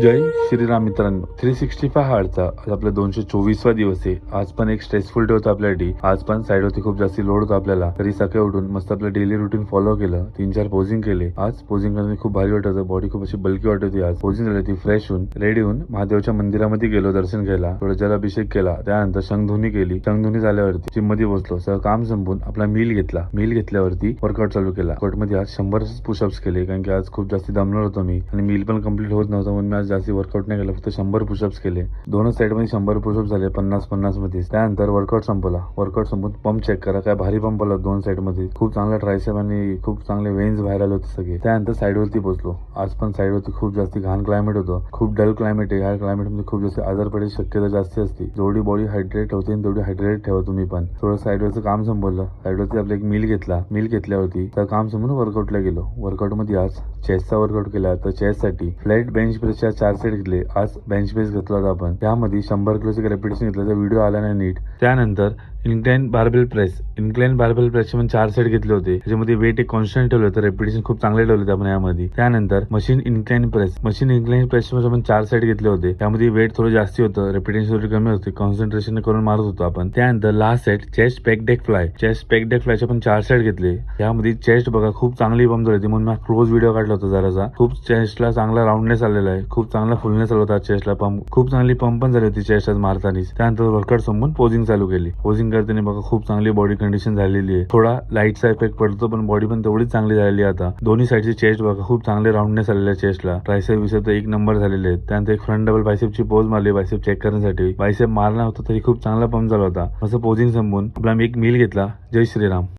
जय श्रीराम मित्रांनो, 365 हार्डचा आज आपला 224वा दिवस आहे. आज पण एक स्ट्रेसफुल डे होता आपल्यासाठी. आज पण साईडवरती खूप जास्त लोड होता आपल्याला. तरी सकाळी उठून मस्त आपलं डेली रुटीन फॉलो केलं. 3-4 पोझिंग केले. आज पोझिंग करताना खूप भारी वाटत होतं. बॉडी खूप अशी बल्की वाटत होती. आज पोझिंग झाली होती. फ्रेश होऊन रेडी होऊन महादेवच्या मंदिरामध्ये गेलो दर्शन घ्यायला. थोडं जलाभिषेक केला. त्यानंतर शंखधुनी केली. शंखधुनी झाल्यावरती जिम मध्ये बसलो. सगळं काम संपून आपला मील घेतला. मील घेतल्यावरती वर्कआउट चालू केला. वर्कआउट मध्ये आज 100 पुशअप्स केले, कारण की आज खूप जास्त दमणार होतो मी आणि मील पण कम्प्लीट होत नव्हतं, म्हणून मी आज जास्त वर्कआउट नाही केलं. फक्त 100 पुशअप्स केले. दोनच साइड मध्ये 100 पुशअप्स झाले, 50-50 मध्ये. त्यानंतर वर्कआउट संपला. वर्कआउट संपून पंप चेक करा, काय भारी पंप आला दोन साइड मध्ये. खूप चांगला ट्रायसेप आणि खूप चांगले वेन्स बाहेर आले होते सगळे. त्यानंतर साइड वरती पोहोचलो. आज पण साइड वरती खूप जास्त घाण क्लायमेट होतं. खूप डल क्लायमेट आहे. ह्या क्लायमेट मध्ये खूप जास्त आजार पडायची शक्यता जास्त असते. जेवढी बॉडी हायड्रेट होते तेवढी हायड्रेट ठेवा तुम्ही पण. थोडं साइड वरचं काम संपवलं. साइड वरती आपलं एक मील घेतला. मील घेतल्यावरती तर काम संपून वर्कआउटला गेलो. वर्कआउट मध्ये आज चेस्टचा वर्कआउट केला. तर चेस्ट साठी फ्लॅट बेंच प्रेसच्या 4 सेट घेतले. आज बेंच प्रेस घेतला होता आपण. त्यामध्ये 100 किलोचे रेपिटेशन घेतलं. तर व्हिडिओ आला नाही नीट. त्यानंतर incline barbell press. Incline barbell प्रेसचे पण 4 सेट घेतले होते. त्याच्यामध्ये वेट एक कॉन्स्टंट ठेवलं होतं. रेपिटेशन खूप चांगले ठेवले होते आपण यामध्ये. त्यानंतर machine incline press. Machine incline प्रेसचे पण 4 सेट घेतले होते. त्यामध्ये वेट थोडं जास्त होतं, रेपिटेशन थोडी कमी होती. कॉन्सन्ट्रेशन करून मारत होतो आपण. त्यानंतर last set chest pec deck fly. Chest pec deck फ्लायचे पण 4 सेट घेतले. यामध्ये चेस्ट बघा खूप चांगली पंप झाली होती, म्हणून मी क्लोज व्हिडिओ काढला होता जरासा. खूप चेस्टला चांगला राऊंडनेस आलेला आहे. खूप चांगला फुलनेस आला होता चेस्टला. पंप खूप चांगली पंप पण झाली होती चेस्ट आज मारताना. त्यानंतर वर्कआउट संपून पोजिंग चालू केली. पोजिंग करताना बघा खूप चांगली बॉडी कंडिशन झालेली आहे. थोडा लाईटचा इफेक्ट पडतो, पण बॉडी पण तेवढीच चांगली झालेली आहे आता. दोन्ही साईडची चेस्ट बघा खूप चांगले राऊंडनेस आलेले आहे चेस्टला. ट्रायसेप विसेप तर एक नंबर झालेले आहेत. त्यानंतर एक फ्रंट डबल बायसेपची पोज मारली बायसेप चेक करण्यासाठी. बायसेप मारला होता तरी खूप चांगला पंप झाला होता. असं पोजिंग संपून आपला एक मील घेतला. जय श्रीराम.